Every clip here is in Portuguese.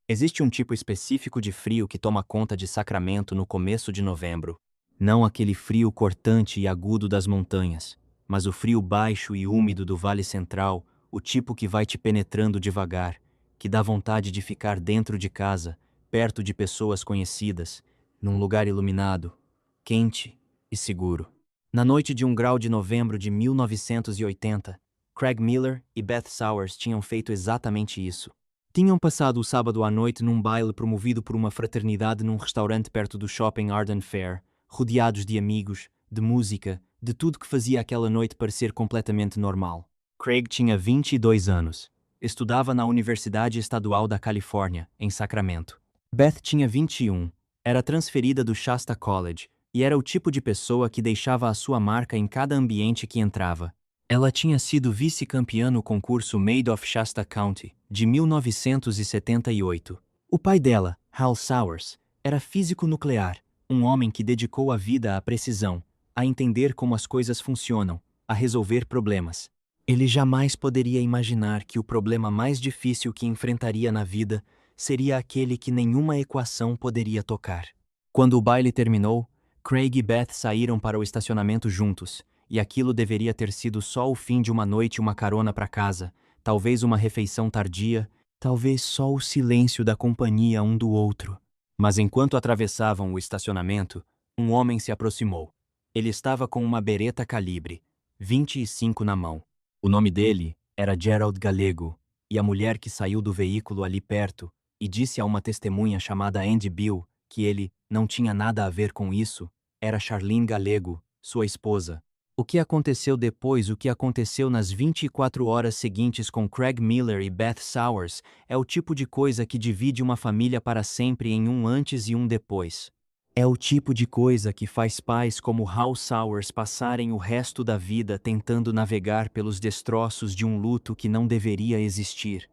Existe um tipo específico de frio que toma conta de Sacramento no começo de novembro. Não aquele frio cortante e agudo das montanhas, mas o frio baixo e úmido do Vale Central, o tipo que vai te penetrando devagar, que dá vontade de ficar dentro de casa, perto de pessoas conhecidas, num lugar iluminado, quente e seguro. Na noite de 1 grau de novembro de 1980, Craig Miller e Beth Sowers tinham feito exatamente isso. Tinham passado o sábado à noite num baile promovido por uma fraternidade num restaurante perto do shopping Arden Fair, rodeados de amigos, de música, de tudo que fazia aquela noite parecer completamente normal. Craig tinha 22 anos. Estudava na Universidade Estadual da Califórnia, em Sacramento. Beth tinha 21. Era transferida do Shasta College e era o tipo de pessoa que deixava a sua marca em cada ambiente que entrava. Ela tinha sido vice-campeã no concurso Maid of Shasta County, de 1978. O pai dela, Hal Sowers, era físico nuclear, um homem que dedicou a vida à precisão, a entender como as coisas funcionam, a resolver problemas. Ele jamais poderia imaginar que o problema mais difícil que enfrentaria na vida seria aquele que nenhuma equação poderia tocar. Quando o baile terminou, Craig e Beth saíram para o estacionamento juntos, e aquilo deveria ter sido só o fim de uma noite e uma carona para casa, talvez uma refeição tardia, talvez só o silêncio da companhia um do outro. Mas enquanto atravessavam o estacionamento, um homem se aproximou. Ele estava com uma bereta calibre 25 na mão. O nome dele era Gerald Gallego, e a mulher que saiu do veículo ali perto e disse a uma testemunha chamada Andy Bill que ele não tinha nada a ver com isso, era Charlene Gallego, sua esposa. O que aconteceu depois, o que aconteceu nas 24 horas seguintes com Craig Miller e Beth Sowers, é o tipo de coisa que divide uma família para sempre em um antes e um depois. É o tipo de coisa que faz pais como Hal Sowers passarem o resto da vida tentando navegar pelos destroços de um luto que não deveria existir.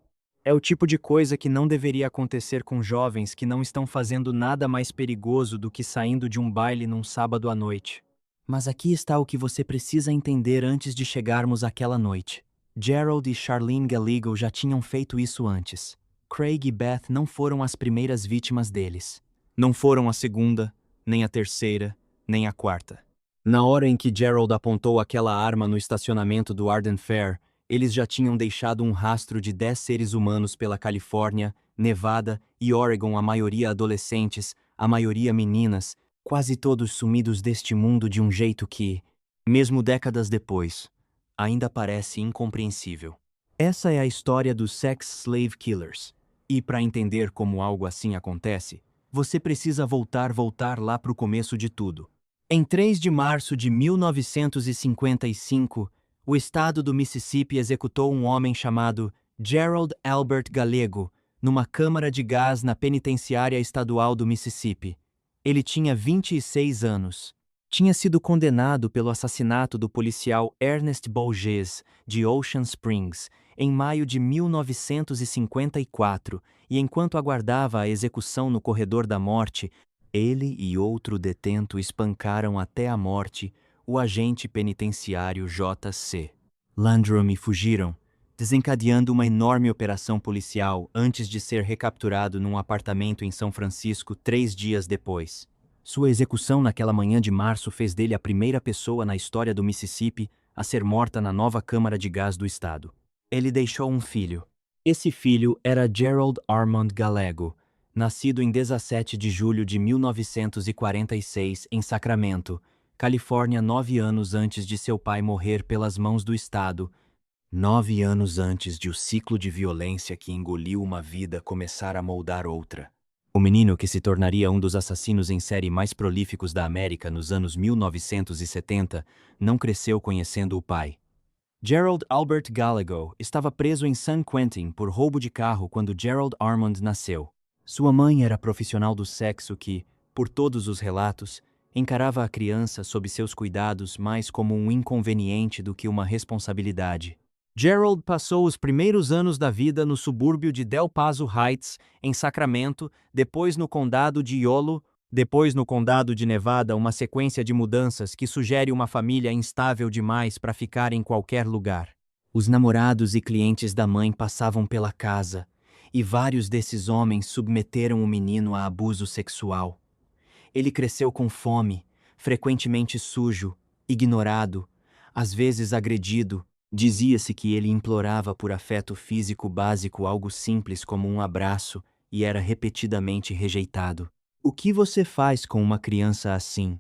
É o tipo de coisa que não deveria acontecer com jovens que não estão fazendo nada mais perigoso do que saindo de um baile num sábado à noite. Mas aqui está o que você precisa entender antes de chegarmos àquela noite. Gerald e Charlene Gallego já tinham feito isso antes. Craig e Beth não foram as primeiras vítimas deles. Não foram a segunda, nem a terceira, nem a quarta. Na hora em que Gerald apontou aquela arma no estacionamento do Arden Fair, eles já tinham deixado um rastro de 10 seres humanos pela Califórnia, Nevada e Oregon, a maioria adolescentes, a maioria meninas, quase todos sumidos deste mundo de um jeito que, mesmo décadas depois, ainda parece incompreensível. Essa é a história dos Sex Slave Killers. E para entender como algo assim acontece, você precisa voltar lá para o começo de tudo. Em 3 de março de 1955, o estado do Mississippi executou um homem chamado Gerald Albert Gallego numa câmara de gás na penitenciária estadual do Mississippi. Ele tinha 26 anos. Tinha sido condenado pelo assassinato do policial Ernest Borges, de Ocean Springs, em maio de 1954, e enquanto aguardava a execução no corredor da morte, ele e outro detento espancaram até a morte o agente penitenciário J.C. Landrum e fugiram, desencadeando uma enorme operação policial antes de ser recapturado num apartamento em São Francisco 3 dias depois. Sua execução naquela manhã de março fez dele a primeira pessoa na história do Mississippi a ser morta na nova câmara de gás do estado. Ele deixou um filho. Esse filho era Gerald Armand Gallego, nascido em 17 de julho de 1946 em Sacramento, Califórnia, 9 anos antes de seu pai morrer pelas mãos do estado, 9 anos antes de o ciclo de violência que engoliu uma vida começar a moldar outra. O menino que se tornaria um dos assassinos em série mais prolíficos da América nos anos 1970 não cresceu conhecendo o pai. Gerald Albert Gallego estava preso em San Quentin por roubo de carro quando Gerald Armand nasceu. Sua mãe era profissional do sexo que, por todos os relatos, encarava a criança sob seus cuidados mais como um inconveniente do que uma responsabilidade. Gerald passou os primeiros anos da vida no subúrbio de Del Paso Heights, em Sacramento, depois no condado de Yolo, depois no condado de Nevada, uma sequência de mudanças que sugere uma família instável demais para ficar em qualquer lugar. Os namorados e clientes da mãe passavam pela casa, e vários desses homens submeteram o menino a abuso sexual. Ele cresceu com fome, frequentemente sujo, ignorado, às vezes agredido. Dizia-se que ele implorava por afeto físico básico, algo simples como um abraço, e era repetidamente rejeitado. O que você faz com uma criança assim?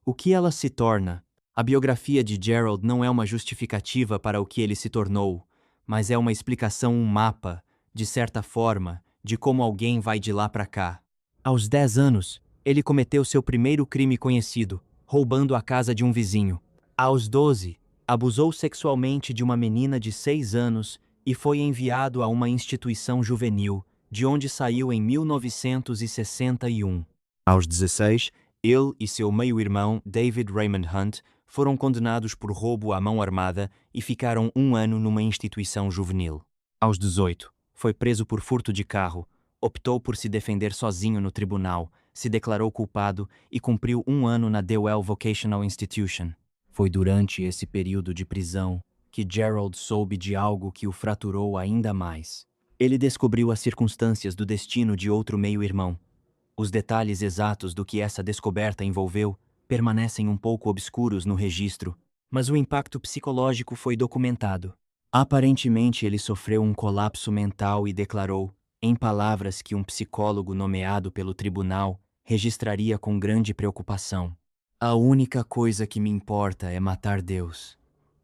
O que ela se torna? A biografia de Gerald não é uma justificativa para o que ele se tornou, mas é uma explicação, um mapa, de certa forma, de como alguém vai de lá para cá. Aos 10 anos, ele cometeu seu primeiro crime conhecido, roubando a casa de um vizinho. Aos 12, abusou sexualmente de uma menina de 6 anos e foi enviado a uma instituição juvenil, de onde saiu em 1961. Aos 16, ele e seu meio-irmão, David Raymond Hunt, foram condenados por roubo à mão armada e ficaram 1 ano numa instituição juvenil. Aos 18, foi preso por furto de carro, optou por se defender sozinho no tribunal, se declarou culpado e cumpriu 1 ano na Dewell Vocational Institution. Foi durante esse período de prisão que Gerald soube de algo que o fraturou ainda mais. Ele descobriu as circunstâncias do destino de outro meio-irmão. Os detalhes exatos do que essa descoberta envolveu permanecem um pouco obscuros no registro, mas o impacto psicológico foi documentado. Aparentemente, ele sofreu um colapso mental e declarou, em palavras que um psicólogo nomeado pelo tribunal registraria com grande preocupação: "A única coisa que me importa é matar Deus."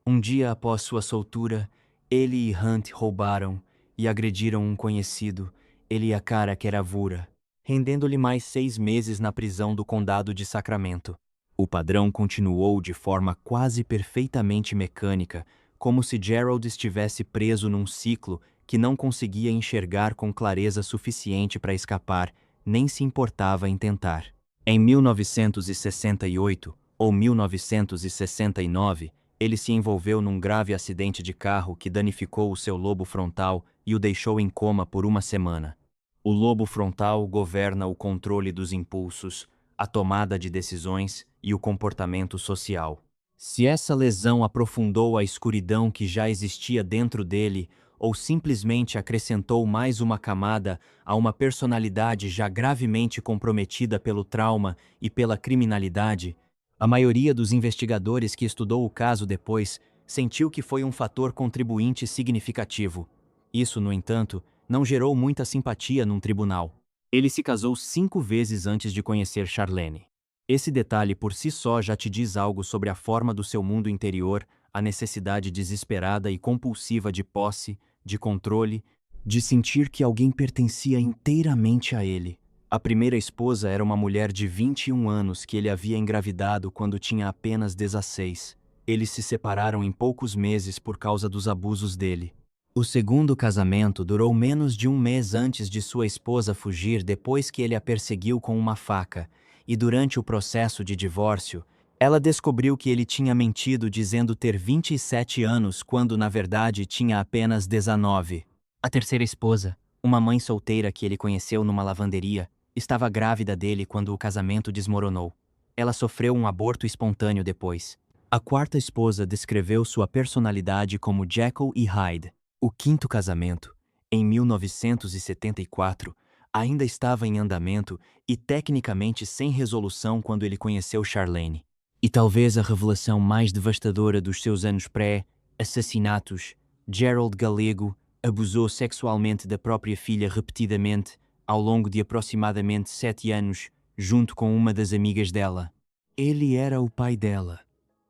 Um dia após sua soltura, ele e Hunt roubaram e agrediram um conhecido, Eliacara Keravura, rendendo-lhe mais 6 meses na prisão do condado de Sacramento. O padrão continuou de forma quase perfeitamente mecânica, como se Gerald estivesse preso num ciclo que não conseguia enxergar com clareza suficiente para escapar, nem se importava em tentar. Em 1968 ou 1969, ele se envolveu num grave acidente de carro que danificou o seu lobo frontal e o deixou em coma por 1 semana. O lobo frontal governa o controle dos impulsos, a tomada de decisões e o comportamento social. Se essa lesão aprofundou a escuridão que já existia dentro dele, ou simplesmente acrescentou mais uma camada a uma personalidade já gravemente comprometida pelo trauma e pela criminalidade, a maioria dos investigadores que estudou o caso depois sentiu que foi um fator contribuinte significativo. Isso, no entanto, não gerou muita simpatia num tribunal. Ele se casou 5 vezes antes de conhecer Charlene. Esse detalhe por si só já te diz algo sobre a forma do seu mundo interior, a necessidade desesperada e compulsiva de posse, de controle, de sentir que alguém pertencia inteiramente a ele. A primeira esposa era uma mulher de 21 anos que ele havia engravidado quando tinha apenas 16. Eles se separaram em poucos meses por causa dos abusos dele. O segundo casamento durou menos de 1 mês antes de sua esposa fugir depois que ele a perseguiu com uma faca, e durante o processo de divórcio, ela descobriu que ele tinha mentido dizendo ter 27 anos quando na verdade tinha apenas 19. A terceira esposa, uma mãe solteira que ele conheceu numa lavanderia, estava grávida dele quando o casamento desmoronou. Ela sofreu um aborto espontâneo depois. A quarta esposa descreveu sua personalidade como Jekyll e Hyde. O quinto casamento, em 1974, ainda estava em andamento e tecnicamente sem resolução quando ele conheceu Charlene. E talvez a revelação mais devastadora dos seus anos pré-assassinatos, Gerald Galego abusou sexualmente da própria filha repetidamente ao longo de aproximadamente 7 anos, junto com uma das amigas dela. Ele era o pai dela.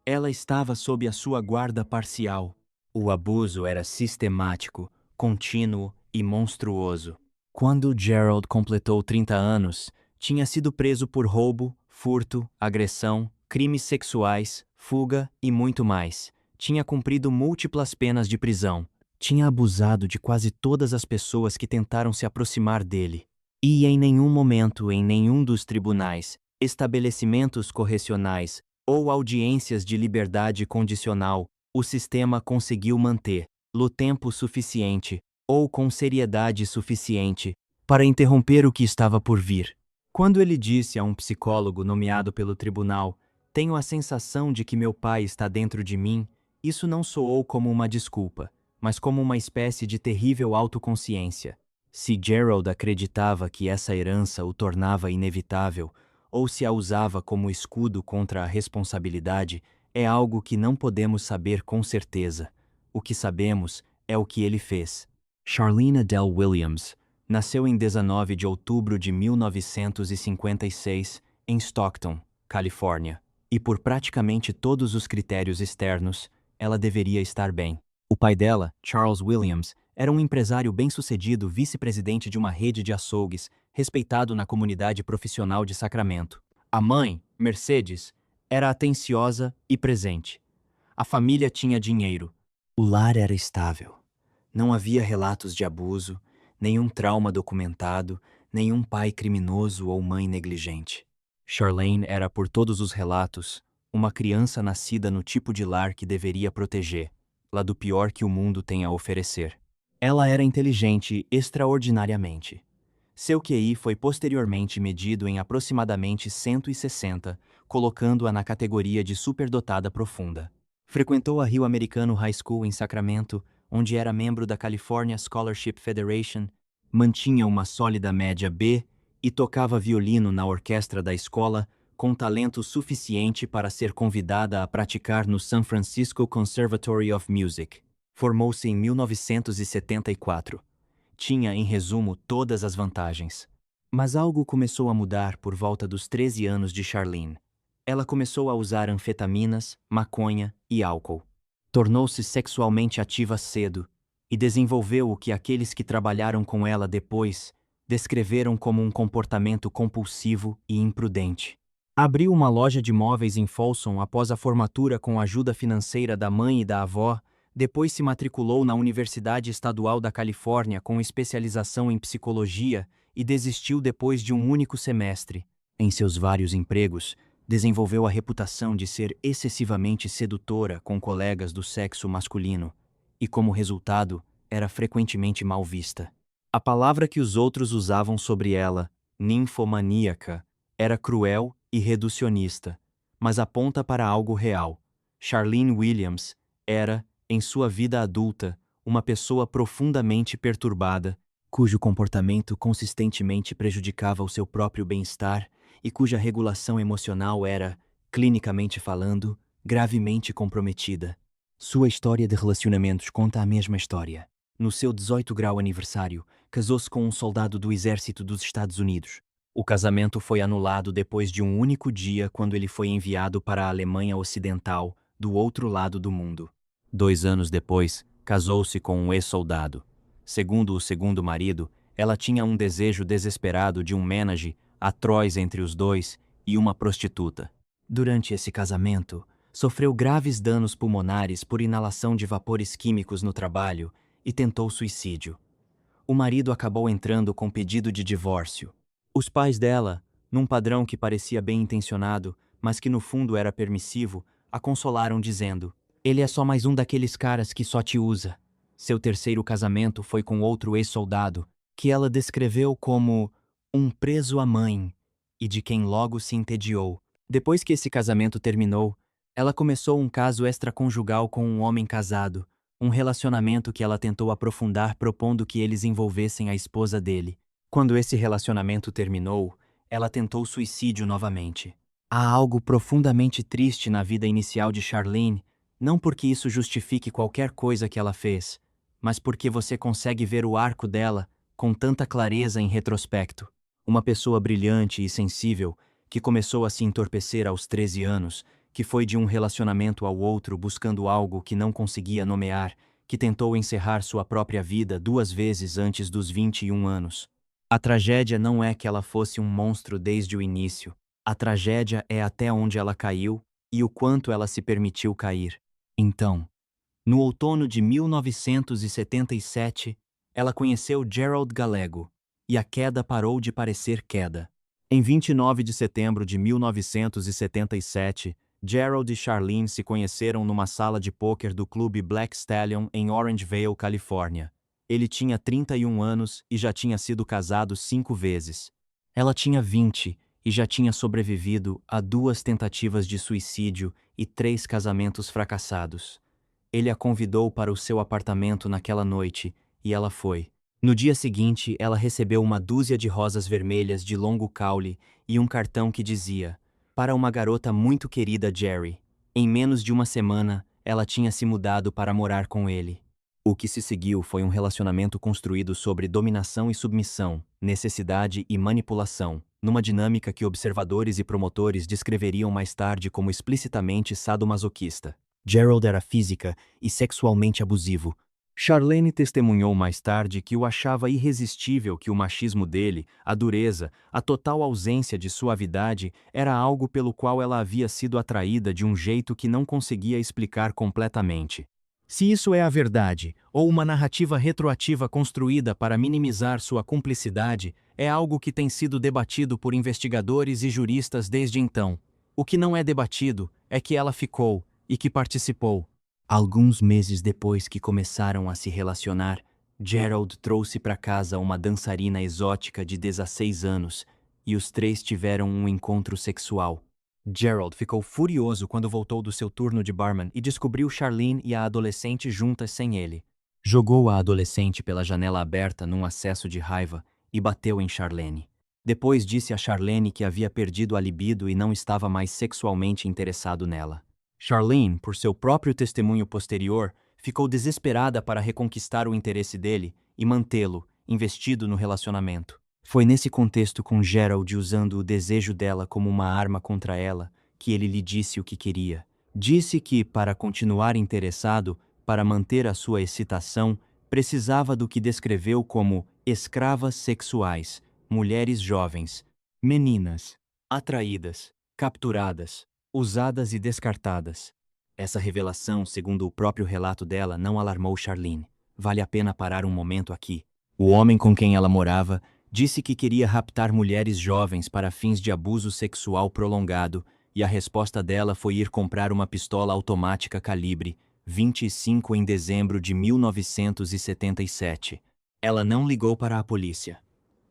Ela estava sob a sua guarda parcial. O abuso era sistemático, contínuo e monstruoso. Quando Gerald completou 30 anos, tinha sido preso por roubo, furto, agressão, crimes sexuais, fuga e muito mais. Tinha cumprido múltiplas penas de prisão. Tinha abusado de quase todas as pessoas que tentaram se aproximar dele. E em nenhum momento, em nenhum dos tribunais, estabelecimentos correcionais ou audiências de liberdade condicional, o sistema conseguiu manter-lo tempo suficiente ou com seriedade suficiente para interromper o que estava por vir. Quando ele disse a um psicólogo nomeado pelo tribunal: "Tenho a sensação de que meu pai está dentro de mim", isso não soou como uma desculpa, mas como uma espécie de terrível autoconsciência. Se Gerald acreditava que essa herança o tornava inevitável, ou se a usava como escudo contra a responsabilidade, é algo que não podemos saber com certeza. O que sabemos é o que ele fez. Charlene Adele Williams nasceu em 19 de outubro de 1956 em Stockton, Califórnia, e por praticamente todos os critérios externos, ela deveria estar bem. O pai dela, Charles Williams, era um empresário bem-sucedido vice-presidente de uma rede de açougues, respeitado na comunidade profissional de Sacramento. A mãe, Mercedes, era atenciosa e presente. A família tinha dinheiro. O lar era estável. Não havia relatos de abuso, nenhum trauma documentado, nenhum pai criminoso ou mãe negligente. Charlene era, por todos os relatos, uma criança nascida no tipo de lar que deveria proteger, lá do pior que o mundo tem a oferecer. Ela era inteligente extraordinariamente. Seu QI foi posteriormente medido em aproximadamente 160, colocando-a na categoria de superdotada profunda. Frequentou a Rio Americano High School em Sacramento, onde era membro da California Scholarship Federation, mantinha uma sólida média B e tocava violino na orquestra da escola, com talento suficiente para ser convidada a praticar no San Francisco Conservatory of Music. Formou-se em 1974. Tinha, em resumo, todas as vantagens. Mas algo começou a mudar por volta dos 13 anos de Charlene. Ela começou a usar anfetaminas, maconha e álcool. Tornou-se sexualmente ativa cedo e desenvolveu o que aqueles que trabalharam com ela depois descreveram como um comportamento compulsivo e imprudente. Abriu uma loja de móveis em Folsom após a formatura com a ajuda financeira da mãe e da avó. Depois se matriculou na Universidade Estadual da Califórnia com especialização em psicologia e desistiu depois de um único semestre. Em seus vários empregos, desenvolveu a reputação de ser excessivamente sedutora com colegas do sexo masculino e, como resultado, era frequentemente mal vista. A palavra que os outros usavam sobre ela, ninfomaníaca, era cruel e reducionista, mas aponta para algo real. Charlene Williams era, em sua vida adulta, uma pessoa profundamente perturbada, cujo comportamento consistentemente prejudicava o seu próprio bem-estar e cuja regulação emocional era, clinicamente falando, gravemente comprometida. Sua história de relacionamentos conta a mesma história. No seu 18º aniversário, casou-se com um soldado do exército dos Estados Unidos. O casamento foi anulado depois de um único dia quando ele foi enviado para a Alemanha Ocidental, do outro lado do mundo. 2 anos depois, casou-se com um ex-soldado. Segundo o segundo marido, ela tinha um desejo desesperado de um ménage atroz entre os dois e uma prostituta. Durante esse casamento, sofreu graves danos pulmonares por inalação de vapores químicos no trabalho e tentou suicídio. O marido acabou entrando com pedido de divórcio. Os pais dela, num padrão que parecia bem intencionado, mas que no fundo era permissivo, a consolaram dizendo: "Ele é só mais um daqueles caras que só te usa." Seu terceiro casamento foi com outro ex-soldado, que ela descreveu como um preso à mãe, e de quem logo se entediou. Depois que esse casamento terminou, ela começou um caso extraconjugal com um homem casado, um relacionamento que ela tentou aprofundar propondo que eles envolvessem a esposa dele. Quando esse relacionamento terminou, ela tentou suicídio novamente. Há algo profundamente triste na vida inicial de Charlene, não porque isso justifique qualquer coisa que ela fez, mas porque você consegue ver o arco dela com tanta clareza em retrospecto. Uma pessoa brilhante e sensível, que começou a se entorpecer aos 13 anos, que foi de um relacionamento ao outro buscando algo que não conseguia nomear, que tentou encerrar sua própria vida 2 vezes antes dos 21 anos. A tragédia não é que ela fosse um monstro desde o início. A tragédia é até onde ela caiu e o quanto ela se permitiu cair. Então, no outono de 1977, ela conheceu Gerald Gallego, e a queda parou de parecer queda. Em 29 de setembro de 1977, Gerald e Charlene se conheceram numa sala de pôquer do clube Black Stallion em Orangevale, Califórnia. Ele tinha 31 anos e já tinha sido casado 5 vezes. Ela tinha 20 e já tinha sobrevivido a 2 tentativas de suicídio e 3 casamentos fracassados. Ele a convidou para o seu apartamento naquela noite e ela foi. No dia seguinte, ela recebeu uma dúzia de rosas vermelhas de longo caule e um cartão que dizia: para uma garota muito querida, Jerry. Em menos de uma semana, ela tinha se mudado para morar com ele. O que se seguiu foi um relacionamento construído sobre dominação e submissão, necessidade e manipulação, numa dinâmica que observadores e promotores descreveriam mais tarde como explicitamente sadomasoquista. Gerald era física e sexualmente abusivo. Charlene testemunhou mais tarde que o achava irresistível que o machismo dele, a dureza, a total ausência de suavidade era algo pelo qual ela havia sido atraída de um jeito que não conseguia explicar completamente. Se isso é a verdade, ou uma narrativa retroativa construída para minimizar sua cumplicidade, é algo que tem sido debatido por investigadores e juristas desde então. O que não é debatido é que ela ficou e que participou. Alguns meses depois que começaram a se relacionar, Gerald trouxe para casa uma dançarina exótica de 16 anos e os três tiveram um encontro sexual. Gerald ficou furioso quando voltou do seu turno de barman e descobriu Charlene e a adolescente juntas sem ele. Jogou a adolescente pela janela aberta num acesso de raiva e bateu em Charlene. Depois disse a Charlene que havia perdido a libido e não estava mais sexualmente interessado nela. Charlene, por seu próprio testemunho posterior, ficou desesperada para reconquistar o interesse dele e mantê-lo, investido no relacionamento. Foi nesse contexto com Gerald usando o desejo dela como uma arma contra ela que ele lhe disse o que queria. Disse que, para continuar interessado, para manter a sua excitação, precisava do que descreveu como escravas sexuais, mulheres jovens, meninas, atraídas, capturadas, usadas e descartadas. Essa revelação, segundo o próprio relato dela, não alarmou Charlene. Vale a pena parar um momento aqui. O homem com quem ela morava disse que queria raptar mulheres jovens para fins de abuso sexual prolongado, e a resposta dela foi ir comprar uma pistola automática calibre 25 em dezembro de 1977. Ela não ligou para a polícia.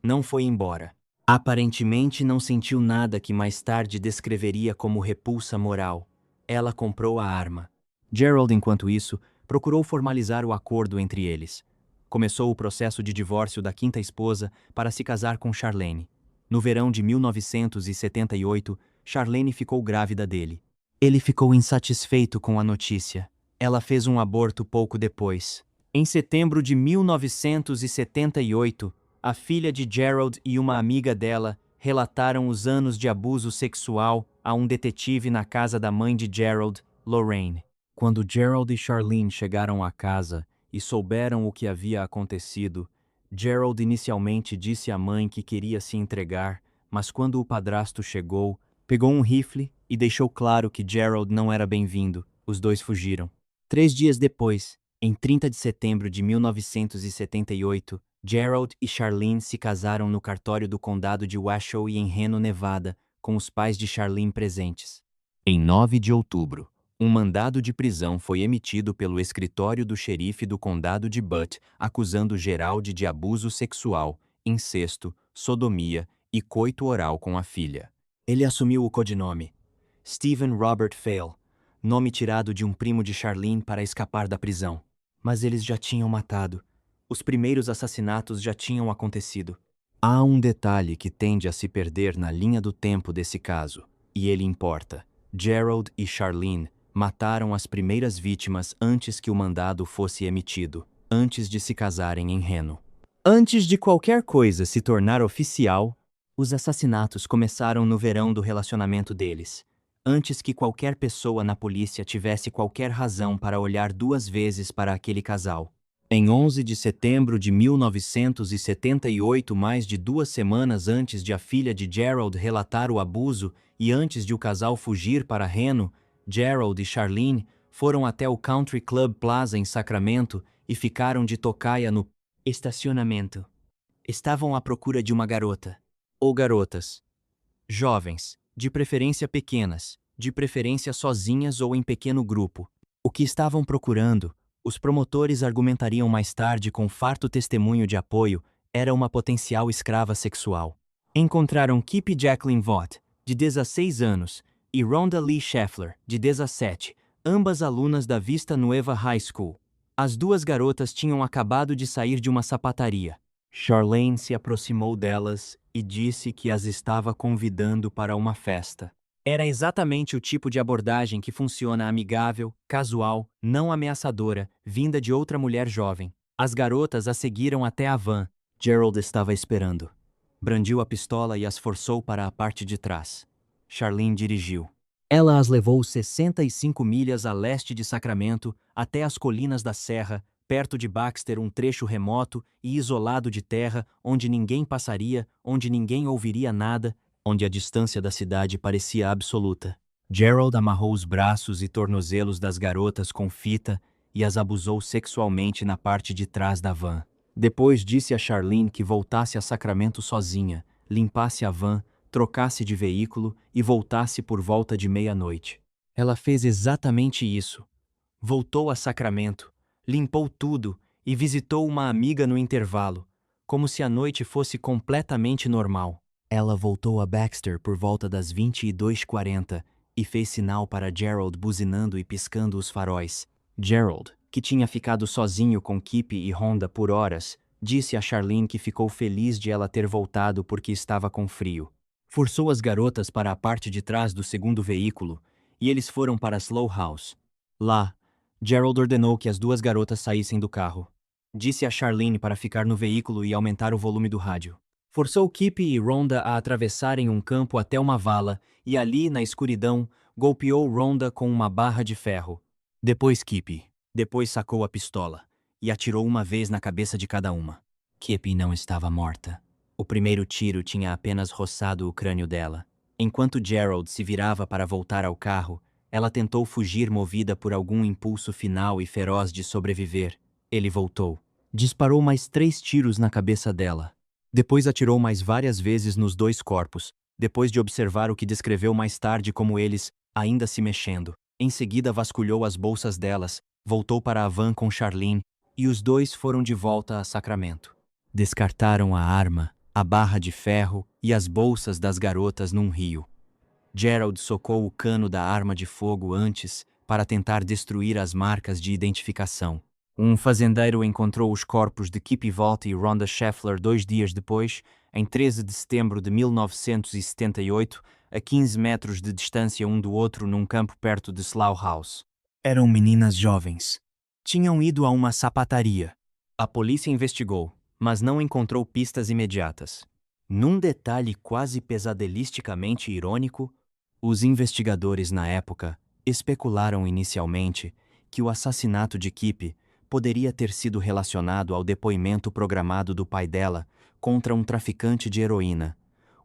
Não foi embora. Aparentemente não sentiu nada que mais tarde descreveria como repulsa moral. Ela comprou a arma. Gerald, enquanto isso, procurou formalizar o acordo entre eles. Começou o processo de divórcio da quinta esposa para se casar com Charlene. No verão de 1978, Charlene ficou grávida dele. Ele ficou insatisfeito com a notícia. Ela fez um aborto pouco depois. Em setembro de 1978, a filha de Gerald e uma amiga dela relataram os anos de abuso sexual a um detetive na casa da mãe de Gerald, Lorraine. Quando Gerald e Charlene chegaram à casa e souberam o que havia acontecido, Gerald inicialmente disse à mãe que queria se entregar, mas quando o padrasto chegou, pegou um rifle e deixou claro que Gerald não era bem-vindo. Os dois fugiram. 3 dias depois, em 30 de setembro de 1978, Gerald e Charlene se casaram no cartório do condado de Washoe em Reno, Nevada, com os pais de Charlene presentes. Em 9 de outubro, um mandado de prisão foi emitido pelo escritório do xerife do condado de Butte, acusando Gerald de abuso sexual, incesto, sodomia e coito oral com a filha. Ele assumiu o codinome Stephen Robert Fail, nome tirado de um primo de Charlene para escapar da prisão. Mas eles já tinham matado. Os primeiros assassinatos já tinham acontecido. Há um detalhe que tende a se perder na linha do tempo desse caso, e ele importa. Gerald e Charlene mataram as primeiras vítimas antes que o mandado fosse emitido, antes de se casarem em Reno. Antes de qualquer coisa se tornar oficial, os assassinatos começaram no verão do relacionamento deles, antes que qualquer pessoa na polícia tivesse qualquer razão para olhar 2 vezes para aquele casal. Em 11 de setembro de 1978, mais de 2 semanas antes de a filha de Gerald relatar o abuso e antes de o casal fugir para Reno, Gerald e Charlene foram até o Country Club Plaza em Sacramento e ficaram de tocaia no estacionamento. Estavam à procura de uma garota, ou garotas, jovens, de preferência pequenas, de preferência sozinhas ou em pequeno grupo. O que estavam procurando, os promotores argumentariam mais tarde com farto testemunho de apoio, era uma potencial escrava sexual. Encontraram Kippy Jacqueline Vaught, de 16 anos, e Rhonda Lee Scheffler, de 17, ambas alunas da Vista Nueva High School. As 2 garotas tinham acabado de sair de uma sapataria. Charlene se aproximou delas e disse que as estava convidando para uma festa. Era exatamente o tipo de abordagem que funciona amigável, casual, não ameaçadora, vinda de outra mulher jovem. As garotas a seguiram até a van. Gerald estava esperando. Brandiu a pistola e as forçou para a parte de trás. Charlene dirigiu. Ela as levou 65 milhas a leste de Sacramento, até as colinas da Serra, perto de Baxter, um trecho remoto e isolado de terra, onde ninguém passaria, onde ninguém ouviria nada, onde a distância da cidade parecia absoluta. Gerald amarrou os braços e tornozelos das garotas com fita e as abusou sexualmente na parte de trás da van. Depois disse a Charlene que voltasse a Sacramento sozinha, limpasse a van, trocasse de veículo e voltasse por volta de meia-noite. Ela fez exatamente isso. Voltou a Sacramento, limpou tudo e visitou uma amiga no intervalo, como se a noite fosse completamente normal. Ela voltou a Baxter por volta das 22h40 e fez sinal para Gerald buzinando e piscando os faróis. Gerald, que tinha ficado sozinho com Kip e Rhonda por horas, disse a Charlene que ficou feliz de ela ter voltado porque estava com frio. Forçou as garotas para a parte de trás do segundo veículo e eles foram para Slough House. Lá, Gerald ordenou que as duas garotas saíssem do carro. Disse a Charlene para ficar no veículo e aumentar o volume do rádio. Forçou Kip e Rhonda a atravessarem um campo até uma vala e ali, na escuridão, golpeou Rhonda com uma barra de ferro. Depois Kip. Depois sacou a pistola e atirou uma vez na cabeça de cada uma. Kip não estava morta. O primeiro tiro tinha apenas roçado o crânio dela. Enquanto Gerald se virava para voltar ao carro, ela tentou fugir movida por algum impulso final e feroz de sobreviver. Ele voltou. Disparou mais 3 tiros na cabeça dela. Depois atirou mais várias vezes nos dois corpos, depois de observar o que descreveu mais tarde como eles, ainda se mexendo. Em seguida vasculhou as bolsas delas, voltou para a van com Charlene e os dois foram de volta a Sacramento. Descartaram a arma, a barra de ferro e as bolsas das garotas num rio. Gerald socou o cano da arma de fogo antes para tentar destruir as marcas de identificação. Um fazendeiro encontrou os corpos de Kip Volt e Rhonda Scheffler 2 dias depois, em 13 de setembro de 1978, a 15 metros de distância um do outro num campo perto de Slough House. Eram meninas jovens. Tinham ido a uma sapataria. A polícia investigou, mas não encontrou pistas imediatas. Num detalhe quase pesadelisticamente irônico, os investigadores na época especularam inicialmente que o assassinato de Kip poderia ter sido relacionado ao depoimento programado do pai dela contra um traficante de heroína,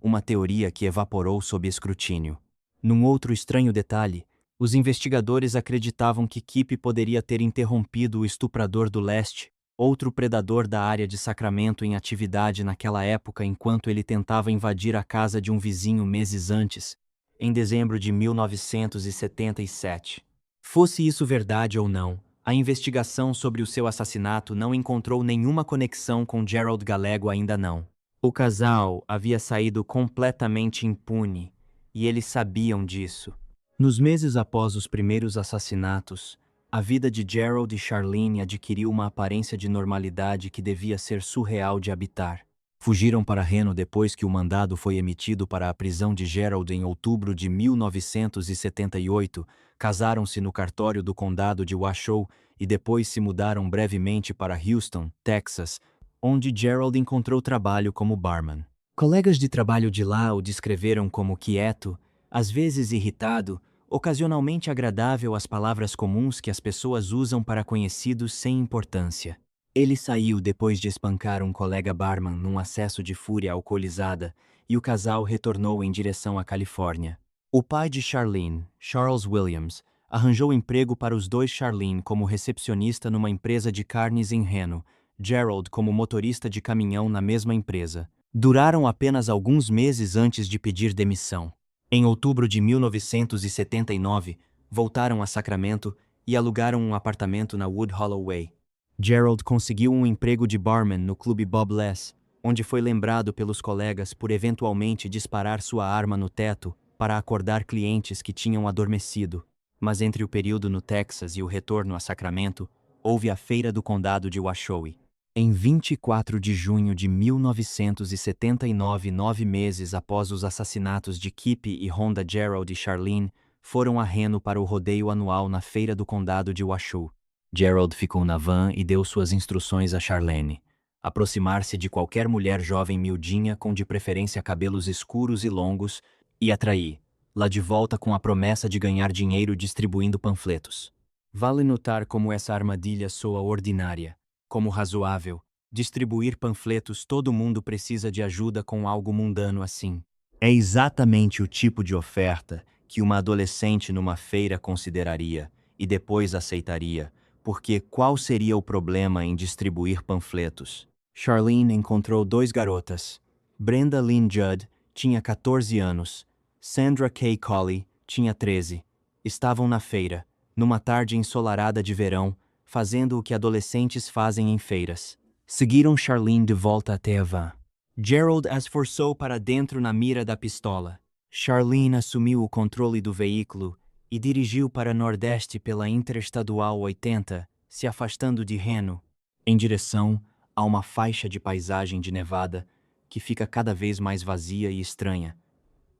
uma teoria que evaporou sob escrutínio. Num outro estranho detalhe, os investigadores acreditavam que Kip poderia ter interrompido o estuprador do leste, outro predador da área de Sacramento em atividade naquela época enquanto ele tentava invadir a casa de um vizinho meses antes, em dezembro de 1977. Fosse isso verdade ou não, a investigação sobre o seu assassinato não encontrou nenhuma conexão com Gerald Gallego ainda não. O casal havia saído completamente impune, e eles sabiam disso. Nos meses após os primeiros assassinatos, a vida de Gerald e Charlene adquiriu uma aparência de normalidade que devia ser surreal de habitar. Fugiram para Reno depois que o mandado foi emitido para a prisão de Gerald em outubro de 1978, casaram-se no cartório do condado de Washoe e depois se mudaram brevemente para Houston, Texas, onde Gerald encontrou trabalho como barman. Colegas de trabalho de lá o descreveram como quieto, às vezes irritado, ocasionalmente agradável às palavras comuns que as pessoas usam para conhecidos sem importância. Ele saiu depois de espancar um colega barman num acesso de fúria alcoolizada e o casal retornou em direção à Califórnia. O pai de Charlene, Charles Williams, arranjou emprego para os dois Charlene como recepcionista numa empresa de carnes em Reno, Gerald como motorista de caminhão na mesma empresa. Duraram apenas alguns meses antes de pedir demissão. Em outubro de 1979, voltaram a Sacramento e alugaram um apartamento na Wood Hollow Way. Gerald conseguiu um emprego de barman no clube Bob Less, onde foi lembrado pelos colegas por eventualmente disparar sua arma no teto para acordar clientes que tinham adormecido. Mas entre o período no Texas e o retorno a Sacramento, houve a Feira do Condado de Washoe. Em 24 de junho de 1979, 9 meses após os assassinatos de Kippy e Rhonda Gerald e Charlene, foram a Reno para o rodeio anual na feira do condado de Washoe. Gerald ficou na van e deu suas instruções a Charlene. Aproximar-se de qualquer mulher jovem miudinha com de preferência cabelos escuros e longos e atraí-la de volta com a promessa de ganhar dinheiro distribuindo panfletos. Vale notar como essa armadilha soa ordinária. Como razoável, distribuir panfletos, todo mundo precisa de ajuda com algo mundano assim. É exatamente o tipo de oferta que uma adolescente numa feira consideraria e depois aceitaria, porque qual seria o problema em distribuir panfletos? Charlene encontrou 2 garotas. Brenda Lynn Judd tinha 14 anos. Sandra Kay Colley tinha 13. Estavam na feira, numa tarde ensolarada de verão, fazendo o que adolescentes fazem em feiras. Seguiram Charlene de volta até a van. Gerald as forçou para dentro na mira da pistola. Charlene assumiu o controle do veículo e dirigiu para Nordeste pela Interestadual 80, se afastando de Reno, em direção a uma faixa de paisagem de Nevada que fica cada vez mais vazia e estranha.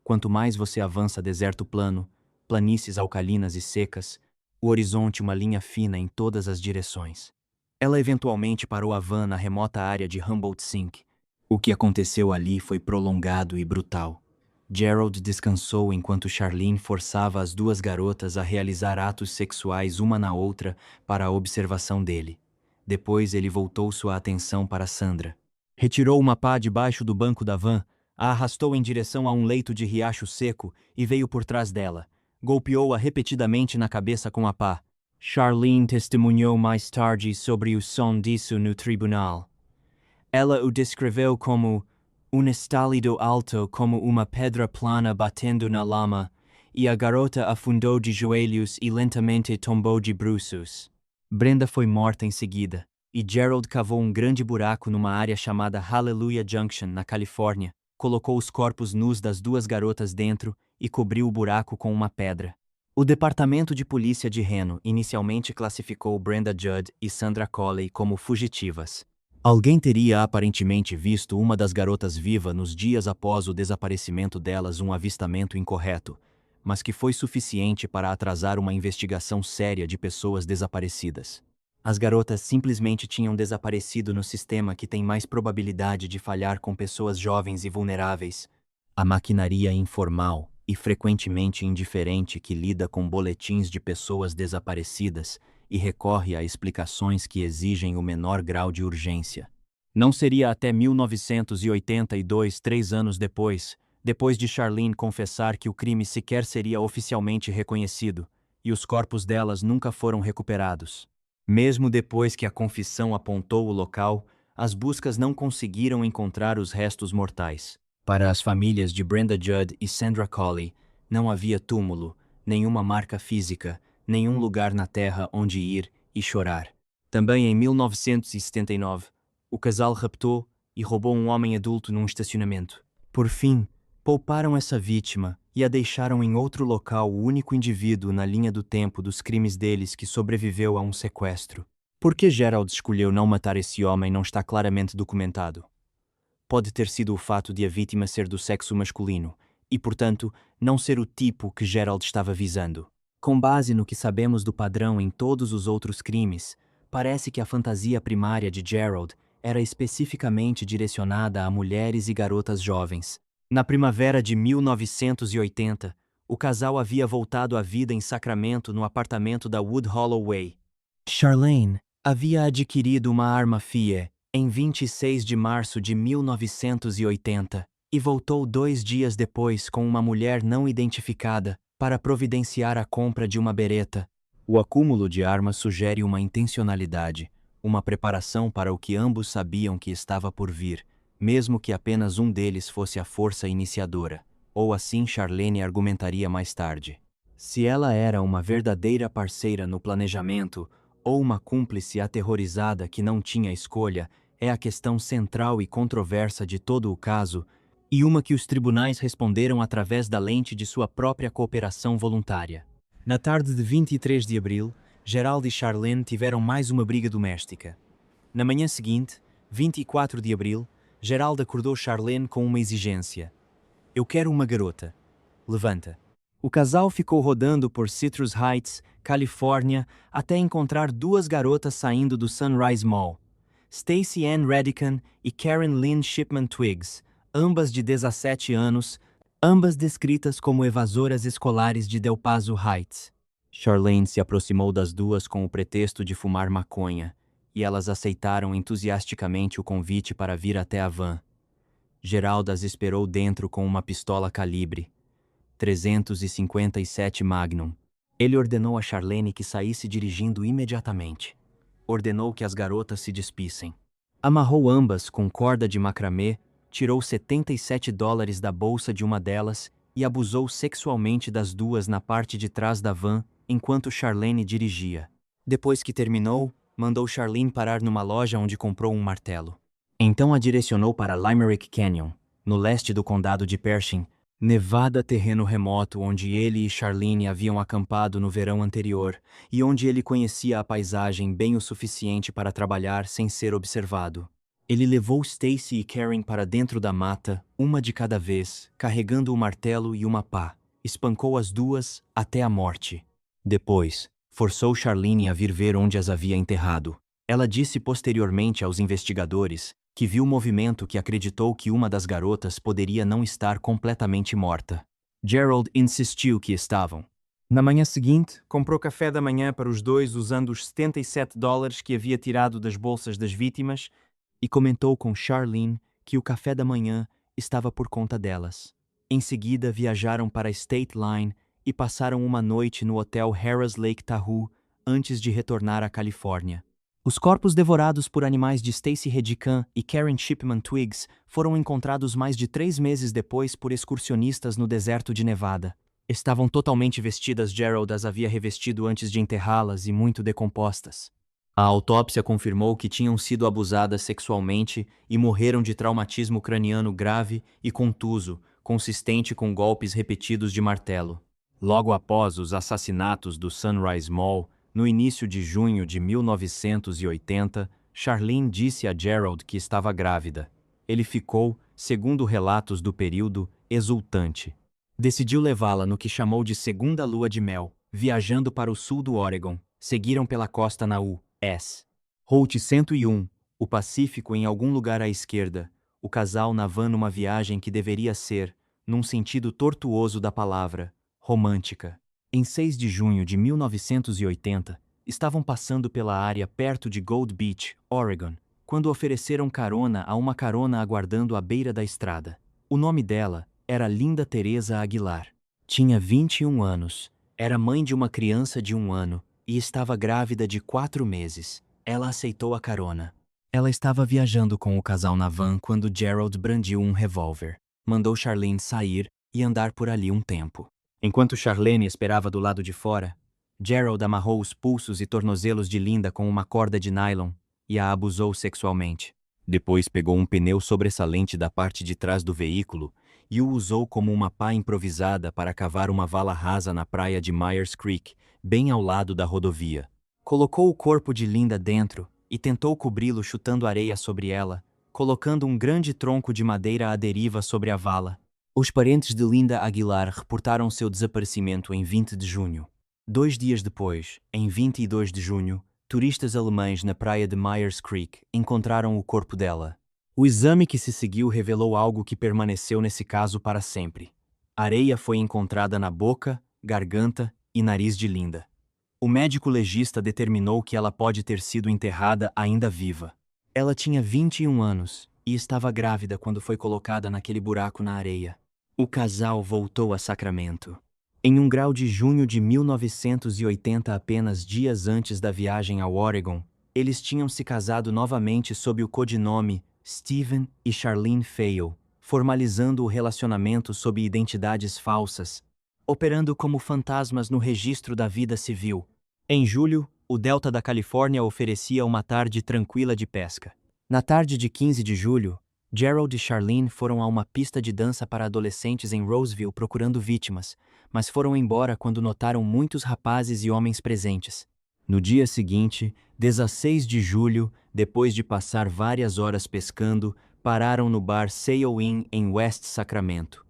Quanto mais você avança deserto plano, planícies alcalinas e secas, o horizonte uma linha fina em todas as direções. Ela eventualmente parou a van na remota área de Humboldt Sink. O que aconteceu ali foi prolongado e brutal. Gerald descansou enquanto Charlene forçava as 2 garotas a realizar atos sexuais uma na outra para a observação dele. Depois ele voltou sua atenção para Sandra. Retirou uma pá debaixo do banco da van, a arrastou em direção a um leito de riacho seco e veio por trás dela. Golpeou-a repetidamente na cabeça com a pá. Charlene testemunhou mais tarde sobre o som disso no tribunal. Ela o descreveu como estálido alto como uma pedra plana batendo na lama, e a garota afundou de joelhos e lentamente tombou de bruços. Brenda foi morta em seguida, e Gerald cavou um grande buraco numa área chamada Hallelujah Junction, na Califórnia, colocou os corpos nus das 2 garotas dentro e cobriu o buraco com uma pedra. O Departamento de Polícia de Reno inicialmente classificou Brenda Judd e Sandra Colley como fugitivas. Alguém teria aparentemente visto uma das garotas viva nos dias após o desaparecimento delas, um avistamento incorreto, mas que foi suficiente para atrasar uma investigação séria de pessoas desaparecidas. As garotas simplesmente tinham desaparecido no sistema que tem mais probabilidade de falhar com pessoas jovens e vulneráveis. A maquinaria informal e frequentemente indiferente que lida com boletins de pessoas desaparecidas e recorre a explicações que exigem o menor grau de urgência. Não seria até 1982, 3 anos depois de Charlene confessar que o crime sequer seria oficialmente reconhecido, e os corpos delas nunca foram recuperados. Mesmo depois que a confissão apontou o local, as buscas não conseguiram encontrar os restos mortais. Para as famílias de Brenda Judd e Sandra Colley, não havia túmulo, nenhuma marca física, nenhum lugar na terra onde ir e chorar. Também em 1979, o casal raptou e roubou um homem adulto num estacionamento. Por fim, pouparam essa vítima e a deixaram em outro local, o único indivíduo na linha do tempo dos crimes deles que sobreviveu a um sequestro. Por que Gerald escolheu não matar esse homem não está claramente documentado. Pode ter sido o fato de a vítima ser do sexo masculino e, portanto, não ser o tipo que Gerald estava visando. Com base no que sabemos do padrão em todos os outros crimes, parece que a fantasia primária de Gerald era especificamente direcionada a mulheres e garotas jovens. Na primavera de 1980, o casal havia voltado à vida em Sacramento no apartamento da Wood Hollow Way. Charlene havia adquirido uma arma FIE em 26 de março de 1980 e voltou 2 dias depois com uma mulher não identificada para providenciar a compra de uma bereta. O acúmulo de armas sugere uma intencionalidade, uma preparação para o que ambos sabiam que estava por vir, mesmo que apenas um deles fosse a força iniciadora, ou assim Charlene argumentaria mais tarde. Se ela era uma verdadeira parceira no planejamento, ou uma cúmplice aterrorizada que não tinha escolha, é a questão central e controversa de todo o caso, e uma que os tribunais responderam através da lente de sua própria cooperação voluntária. Na tarde de 23 de abril, Gerald e Charlene tiveram mais uma briga doméstica. Na manhã seguinte, 24 de abril, Gerald acordou Charlene com uma exigência. Eu quero uma garota. Levanta. O casal ficou rodando por Citrus Heights, Califórnia, até encontrar duas garotas saindo do Sunrise Mall. Stacey Ann Redican e Karen Lynn Shipman Twiggs, ambas de 17 anos, ambas descritas como evasoras escolares de Del Paso Heights. Charlene se aproximou das duas com o pretexto de fumar maconha, e elas aceitaram entusiasticamente o convite para vir até a van. Gerald as esperou dentro com uma pistola calibre 357 Magnum. Ele ordenou a Charlene que saísse dirigindo imediatamente. Ordenou que as garotas se despissem. Amarrou ambas com corda de macramê, tirou $77 da bolsa de uma delas e abusou sexualmente das duas na parte de trás da van enquanto Charlene dirigia. Depois que terminou, mandou Charlene parar numa loja onde comprou um martelo. Então a direcionou para Limerick Canyon, no leste do condado de Pershing, Nevada, terreno remoto onde ele e Charlene haviam acampado no verão anterior e onde ele conhecia a paisagem bem o suficiente para trabalhar sem ser observado. Ele levou Stacey e Karen para dentro da mata, uma de cada vez, carregando o martelo e uma pá. Espancou as duas até a morte. Depois, forçou Charlene a vir ver onde as havia enterrado. Ela disse posteriormente aos investigadores que viu movimento que acreditou que uma das garotas poderia não estar completamente morta. Gerald insistiu que estavam. Na manhã seguinte, comprou café da manhã para os dois usando os $77 que havia tirado das bolsas das vítimas e comentou com Charlene que o café da manhã estava por conta delas. Em seguida, viajaram para State Line e passaram uma noite no hotel Harrah's Lake Tahoe antes de retornar à Califórnia. Os corpos devorados por animais de Stacey Redican e Karen Shipman Twiggs foram encontrados mais de 3 meses depois por excursionistas no deserto de Nevada. Estavam totalmente vestidas, Gerald as havia revestido antes de enterrá-las e muito decompostas. A autópsia confirmou que tinham sido abusadas sexualmente e morreram de traumatismo craniano grave e contuso, consistente com golpes repetidos de martelo. Logo após os assassinatos do Sunrise Mall, no início de junho de 1980, Charlene disse a Gerald que estava grávida. Ele ficou, segundo relatos do período, exultante. Decidiu levá-la no que chamou de segunda lua de mel, viajando para o sul do Oregon. Seguiram pela costa na U.S. Route 101, o Pacífico em algum lugar à esquerda, o casal na van numa viagem que deveria ser, num sentido tortuoso da palavra, romântica. Em 6 de junho de 1980, estavam passando pela área perto de Gold Beach, Oregon, quando ofereceram carona a uma carona aguardando à beira da estrada. O nome dela era Linda Teresa Aguilar. Tinha 21 anos, era mãe de uma criança de 1 ano e estava grávida de 4 meses. Ela aceitou a carona. Ela estava viajando com o casal na van quando Gerald brandiu um revólver. Mandou Charlene sair e andar por ali um tempo. Enquanto Charlene esperava do lado de fora, Gerald amarrou os pulsos e tornozelos de Linda com uma corda de nylon e a abusou sexualmente. Depois pegou um pneu sobressalente da parte de trás do veículo e o usou como uma pá improvisada para cavar uma vala rasa na praia de Myers Creek, bem ao lado da rodovia. Colocou o corpo de Linda dentro e tentou cobri-lo chutando areia sobre ela, colocando um grande tronco de madeira à deriva sobre a vala. Os parentes de Linda Aguilar reportaram seu desaparecimento em 20 de junho. 2 dias depois, em 22 de junho, turistas alemães na praia de Myers Creek encontraram o corpo dela. O exame que se seguiu revelou algo que permaneceu nesse caso para sempre. Areia foi encontrada na boca, garganta e nariz de Linda. O médico legista determinou que ela pode ter sido enterrada ainda viva. Ela tinha 21 anos e estava grávida quando foi colocada naquele buraco na areia. O casal voltou a Sacramento. Em 1 grau de junho de 1980, apenas dias antes da viagem ao Oregon, eles tinham se casado novamente sob o codinome Stephen e Charlene Fayle, formalizando o relacionamento sob identidades falsas, operando como fantasmas no registro da vida civil. Em julho, o delta da Califórnia oferecia uma tarde tranquila de pesca. Na tarde de 15 de julho, Gerald e Charlene foram a uma pista de dança para adolescentes em Roseville procurando vítimas, mas foram embora quando notaram muitos rapazes e homens presentes. No dia seguinte, 16 de julho, Depois de passar várias horas pescando, pararam no bar Sail Inn em West Sacramento.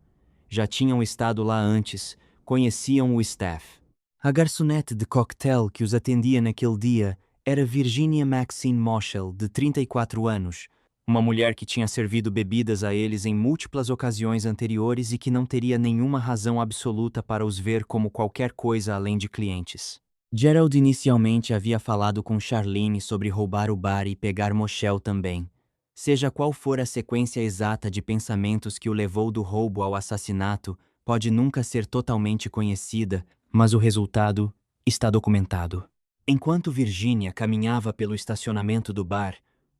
Já tinham estado lá antes, conheciam o staff. A garçonete de coquetel que os atendia naquele dia era Virginia Maxine Moschel, de 34 anos, uma mulher que tinha servido bebidas a eles em múltiplas ocasiões anteriores e que não teria nenhuma razão absoluta para os ver como qualquer coisa além de clientes. Gerald inicialmente havia falado com Charlene sobre roubar o bar e pegar Moschel também. Seja qual for a sequência exata de pensamentos que o levou do roubo ao assassinato, pode nunca ser totalmente conhecida, mas o resultado está documentado. Enquanto Virginia caminhava pelo estacionamento do bar,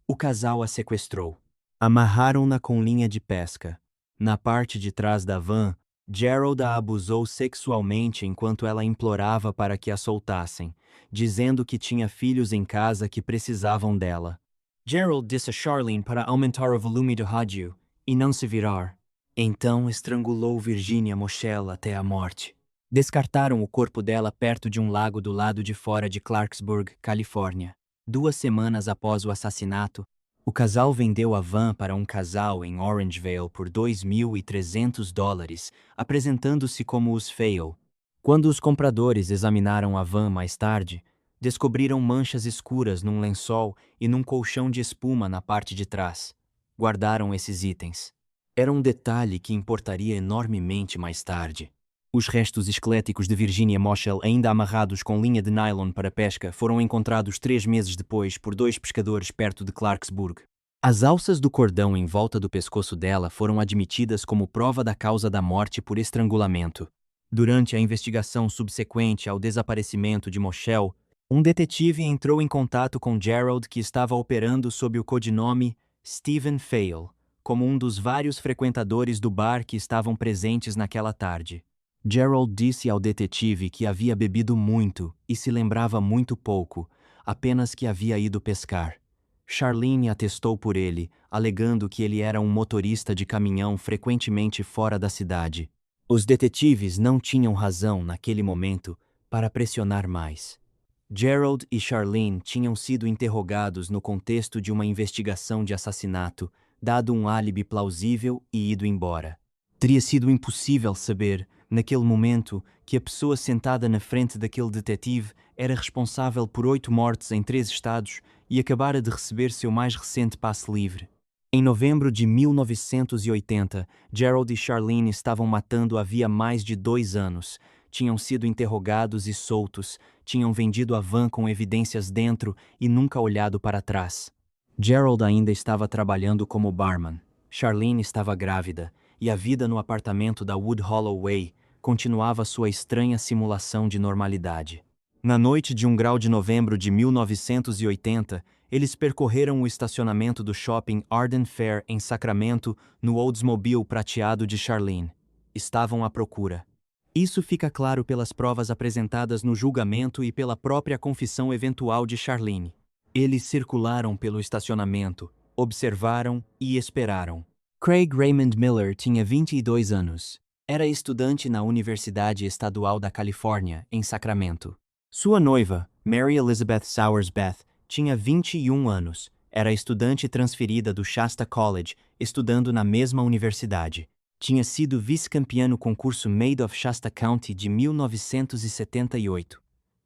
o casal a sequestrou. Amarraram-na com linha de pesca. Na parte de trás da van, Gerald a abusou sexualmente enquanto ela implorava para que a soltassem, dizendo que tinha filhos em casa que precisavam dela. Gerald disse a Charlene para aumentar o volume do rádio e não se virar. Então estrangulou Virginia Moschel até a morte. Descartaram o corpo dela perto de um lago do lado de fora de Clarksburg, Califórnia. 2 semanas após o assassinato, o casal vendeu a van para um casal em Orangevale por $2.300, apresentando-se como os Fail. Quando os compradores examinaram a van mais tarde, descobriram manchas escuras num lençol e num colchão de espuma na parte de trás. Guardaram esses itens. Era um detalhe que importaria enormemente mais tarde. Os restos esqueléticos de Virginia Moschel, ainda amarrados com linha de nylon para pesca, foram encontrados 3 meses depois por 2 pescadores perto de Clarksburg. As alças do cordão em volta do pescoço dela foram admitidas como prova da causa da morte por estrangulamento. Durante a investigação subsequente ao desaparecimento de Moschel, um detetive entrou em contato com Gerald, que estava operando sob o codinome Stephen Fail, como um dos vários frequentadores do bar que estavam presentes naquela tarde. Gerald disse ao detetive que havia bebido muito e se lembrava muito pouco, apenas que havia ido pescar. Charlene atestou por ele, alegando que ele era um motorista de caminhão frequentemente fora da cidade. Os detetives não tinham razão naquele momento para pressionar mais. Gerald e Charlene tinham sido interrogados no contexto de uma investigação de assassinato, dado um álibi plausível e ido embora. Teria sido impossível saber, naquele momento, que a pessoa sentada na frente daquele detetive era responsável por 8 mortes em 3 estados e acabara de receber seu mais recente passe livre. Em novembro de 1980, Gerald e Charlene estavam matando havia mais de 2 anos. Tinham sido interrogados e soltos, tinham vendido a van com evidências dentro e nunca olhado para trás. Gerald ainda estava trabalhando como barman. Charlene estava grávida, e a vida no apartamento da Wood Hollow Way continuava sua estranha simulação de normalidade. Na noite de 1 grau de novembro de 1980, eles percorreram o estacionamento do shopping Arden Fair em Sacramento no Oldsmobile prateado de Charlene. Estavam à procura. Isso fica claro pelas provas apresentadas no julgamento e pela própria confissão eventual de Charlene. Eles circularam pelo estacionamento, observaram e esperaram. Craig Raymond Miller tinha 22 anos. Era estudante na Universidade Estadual da Califórnia, em Sacramento. Sua noiva, Mary Elizabeth Sowers Beth, tinha 21 anos. Era estudante transferida do Shasta College, estudando na mesma universidade. Tinha sido vice-campeã no concurso Maid of Shasta County de 1978.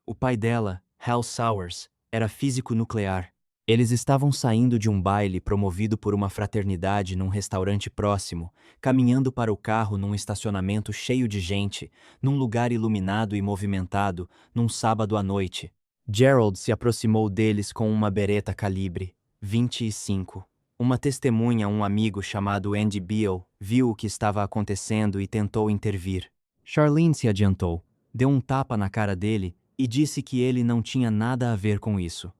O pai dela, Hal Sowers, era físico nuclear. Eles estavam saindo de um baile promovido por uma fraternidade num restaurante próximo, caminhando para o carro num estacionamento cheio de gente, num lugar iluminado e movimentado, num sábado à noite. Gerald se aproximou deles com uma Beretta calibre 25. Uma testemunha, um amigo chamado Andy Beale, viu o que estava acontecendo e tentou intervir. Charlene se adiantou, deu um tapa na cara dele e disse que ele não tinha nada a ver com isso.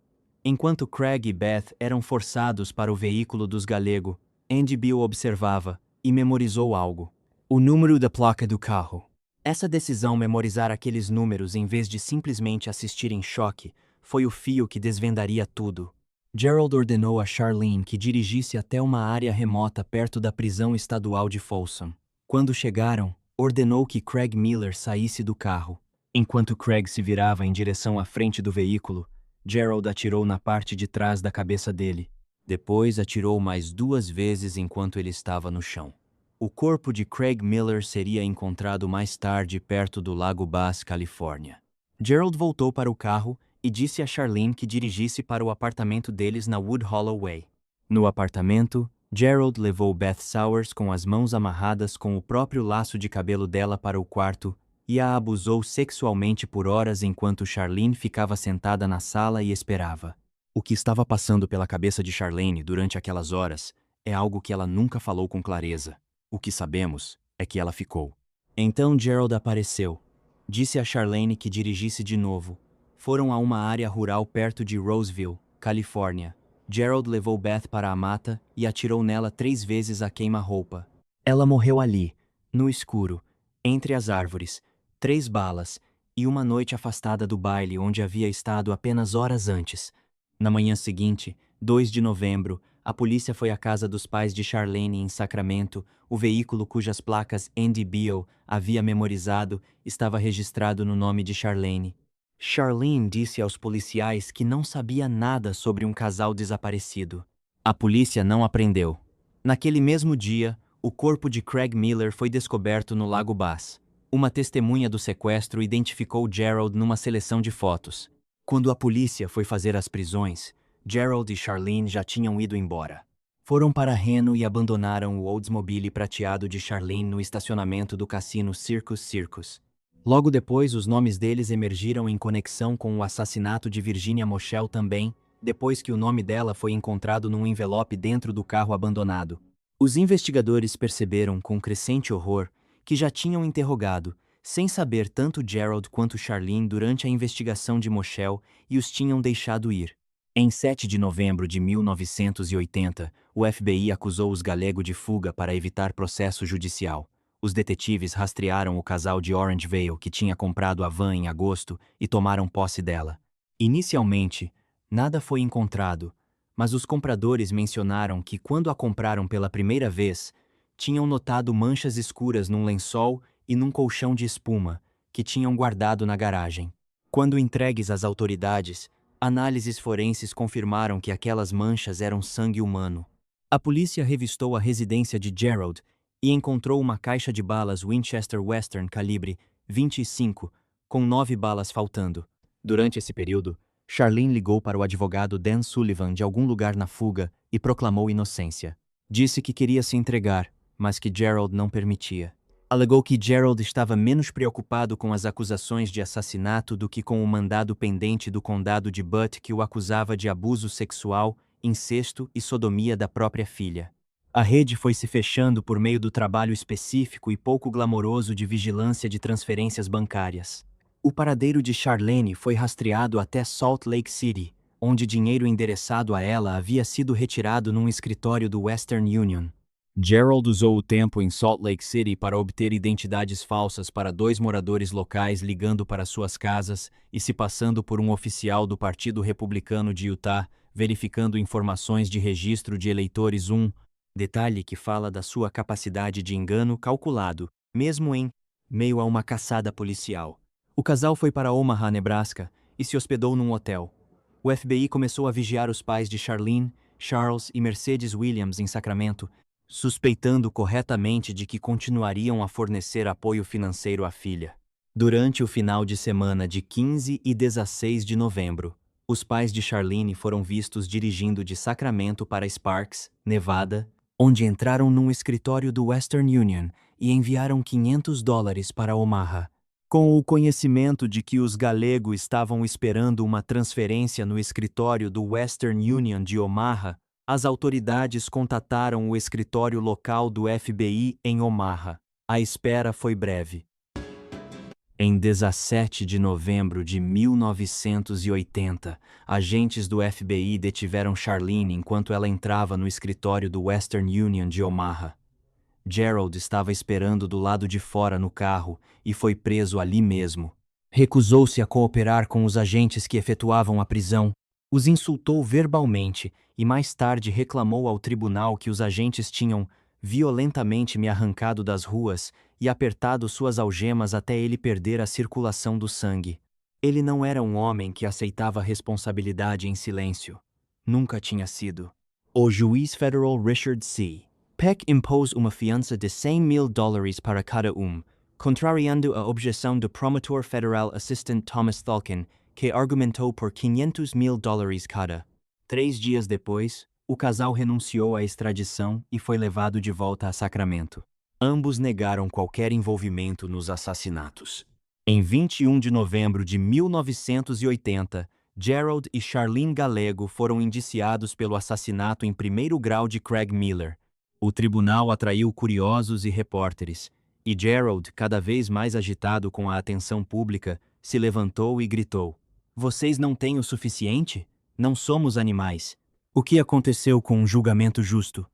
Enquanto Craig e Beth eram forçados para o veículo dos Galego, Andy Beale observava e memorizou algo. O número da placa do carro. Essa decisão memorizar aqueles números em vez de simplesmente assistir em choque foi o fio que desvendaria tudo. Gerald ordenou a Charlene que dirigisse até uma área remota perto da prisão estadual de Folsom. Quando chegaram, ordenou que Craig Miller saísse do carro. Enquanto Craig se virava em direção à frente do veículo, Gerald atirou na parte de trás da cabeça dele. Depois atirou mais 2 vezes enquanto ele estava no chão. O corpo de Craig Miller seria encontrado mais tarde perto do Lago Bass, Califórnia. Gerald voltou para o carro e disse a Charlene que dirigisse para o apartamento deles na Wood Hollow Way. No apartamento, Gerald levou Beth Sowers com as mãos amarradas com o próprio laço de cabelo dela para o quarto e a abusou sexualmente por horas enquanto Charlene ficava sentada na sala e esperava. O que estava passando pela cabeça de Charlene durante aquelas horas é algo que ela nunca falou com clareza. O que sabemos é que ela ficou. Então Gerald apareceu. Disse a Charlene que dirigisse de novo. Foram a uma área rural perto de Roseville, Califórnia. Gerald levou Beth para a mata e atirou nela 3 vezes a queima-roupa. Ela morreu ali, no escuro, entre as árvores, 3 balas, e uma noite afastada do baile onde havia estado apenas horas antes. Na manhã seguinte, 2 de novembro, a polícia foi à casa dos pais de Charlene em Sacramento. O veículo cujas placas Andy Beale havia memorizado estava registrado no nome de Charlene. Charlene disse aos policiais que não sabia nada sobre um casal desaparecido. A polícia não a prendeu. Naquele mesmo dia, o corpo de Craig Miller foi descoberto no Lago Bass. Uma testemunha do sequestro identificou Gerald numa seleção de fotos. Quando a polícia foi fazer as prisões, Gerald e Charlene já tinham ido embora. Foram para Reno e abandonaram o Oldsmobile prateado de Charlene no estacionamento do cassino Circus. Logo depois, os nomes deles emergiram em conexão com o assassinato de Virginia Moschel também, depois que o nome dela foi encontrado num envelope dentro do carro abandonado. Os investigadores perceberam com crescente horror que já tinham interrogado, sem saber tanto Gerald quanto Charlene durante a investigação de Moschel e os tinham deixado ir. Em 7 de novembro de 1980, o FBI acusou os Galego de fuga para evitar processo judicial. Os detetives rastrearam o casal de Orangevale que tinha comprado a van em agosto e tomaram posse dela. Inicialmente, nada foi encontrado, mas os compradores mencionaram que quando a compraram pela primeira vez, tinham notado manchas escuras num lençol e num colchão de espuma, que tinham guardado na garagem. Quando entregues às autoridades, análises forenses confirmaram que aquelas manchas eram sangue humano. A polícia revistou a residência de Gerald e encontrou uma caixa de balas Winchester Western calibre .25, com 9 balas faltando. Durante esse período, Charlene ligou para o advogado Dan Sullivan de algum lugar na fuga e proclamou inocência. Disse que queria se entregar, mas que Gerald não permitia. Alegou que Gerald estava menos preocupado com as acusações de assassinato do que com o mandado pendente do condado de Butte que o acusava de abuso sexual, incesto e sodomia da própria filha. A rede foi se fechando por meio do trabalho específico e pouco glamouroso de vigilância de transferências bancárias. O paradeiro de Charlene foi rastreado até Salt Lake City, onde dinheiro endereçado a ela havia sido retirado num escritório do Western Union. Gerald usou o tempo em Salt Lake City para obter identidades falsas para 2 moradores locais ligando para suas casas e se passando por um oficial do Partido Republicano de Utah, verificando informações de registro de eleitores. Detalhe que fala da sua capacidade de engano calculado, mesmo em meio a uma caçada policial. O casal foi para Omaha, Nebraska, e se hospedou num hotel. O FBI começou a vigiar os pais de Charlene, Charles e Mercedes Williams em Sacramento, suspeitando corretamente de que continuariam a fornecer apoio financeiro à filha. Durante o final de semana de 15 e 16 de novembro, os pais de Charlene foram vistos dirigindo de Sacramento para Sparks, Nevada, onde entraram num escritório do Western Union e enviaram $500 para Omaha. Com o conhecimento de que os Galego estavam esperando uma transferência no escritório do Western Union de Omaha, as autoridades contataram o escritório local do FBI em Omaha. A espera foi breve. Em 17 de novembro de 1980, agentes do FBI detiveram Charlene enquanto ela entrava no escritório do Western Union de Omaha. Gerald estava esperando do lado de fora no carro e foi preso ali mesmo. Recusou-se a cooperar com os agentes que efetuavam a prisão, os insultou verbalmente e mais tarde reclamou ao tribunal que os agentes tinham violentamente me arrancado das ruas e apertado suas algemas até ele perder a circulação do sangue. Ele não era um homem que aceitava a responsabilidade em silêncio. Nunca tinha sido. O juiz federal Richard C. Peck impôs uma fiança de $100,000 para cada um, contrariando a objeção do promotor federal Assistant Thomas Thalken, que argumentou por $500,000 cada. 3 dias depois, o casal renunciou à extradição e foi levado de volta a Sacramento. Ambos negaram qualquer envolvimento nos assassinatos. Em 21 de novembro de 1980, Gerald e Charlene Gallego foram indiciados pelo assassinato em primeiro grau de Craig Miller. O tribunal atraiu curiosos e repórteres, e Gerald, cada vez mais agitado com a atenção pública, se levantou e gritou: "Vocês não têm o suficiente? Não somos animais. O que aconteceu com um julgamento justo?"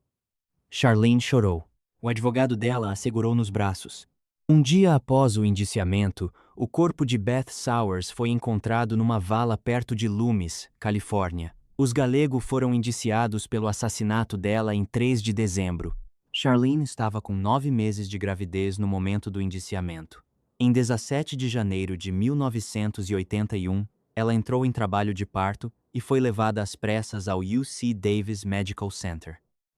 Charlene chorou. O advogado dela a segurou nos braços. Um dia após o indiciamento, o corpo de Beth Sowers foi encontrado numa vala perto de Loomis, Califórnia. Os Gallego foram indiciados pelo assassinato dela em 3 de dezembro. Charlene estava com 9 meses de gravidez no momento do indiciamento. Em 17 de janeiro de 1981, ela entrou em trabalho de parto e foi levada às pressas ao UC Davis Medical Center.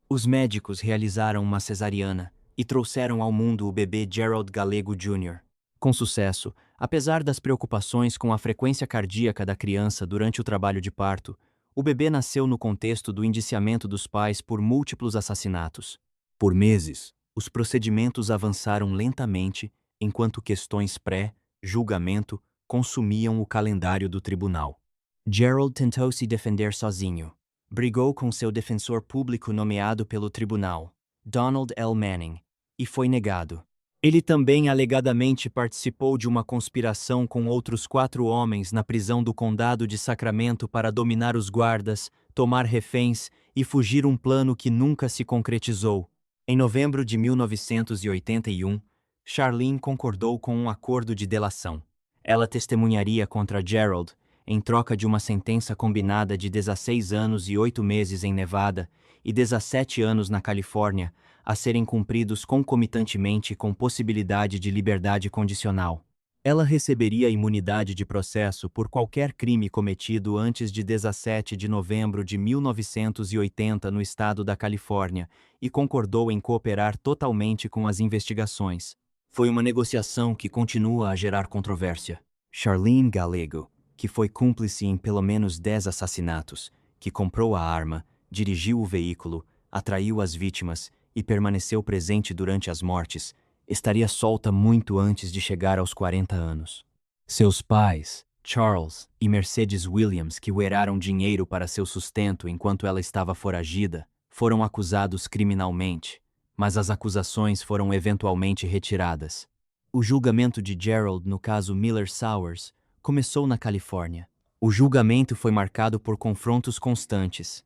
Os médicos realizaram uma cesariana e trouxeram ao mundo o bebê Gerald Gallego Jr. Com sucesso, apesar das preocupações com a frequência cardíaca da criança durante o trabalho de parto, o bebê nasceu no contexto do indiciamento dos pais por múltiplos assassinatos. Por meses, os procedimentos avançaram lentamente enquanto questões pré-julgamento consumiam o calendário do tribunal. Gerald tentou se defender sozinho. Brigou com seu defensor público nomeado pelo tribunal, Donald L. Manning, e foi negado. Ele também alegadamente participou de uma conspiração com outros 4 homens na prisão do condado de Sacramento para dominar os guardas, tomar reféns e fugir, um plano que nunca se concretizou. Em novembro de 1981, Charlene concordou com um acordo de delação. Ela testemunharia contra Gerald em troca de uma sentença combinada de 16 anos e 8 meses em Nevada e 17 anos na Califórnia, a serem cumpridos concomitantemente com possibilidade de liberdade condicional. Ela receberia imunidade de processo por qualquer crime cometido antes de 17 de novembro de 1980 no estado da Califórnia e concordou em cooperar totalmente com as investigações. Foi uma negociação que continua a gerar controvérsia. Charlene Gallego, que foi cúmplice em pelo menos 10 assassinatos, que comprou a arma, dirigiu o veículo, atraiu as vítimas e permaneceu presente durante as mortes, estaria solta muito antes de chegar aos 40 anos. Seus pais, Charles e Mercedes Williams, que o heraram dinheiro para seu sustento enquanto ela estava foragida, foram acusados criminalmente, mas as acusações foram eventualmente retiradas. O julgamento de Gerald no caso Miller Sowers começou na Califórnia. O julgamento foi marcado por confrontos constantes.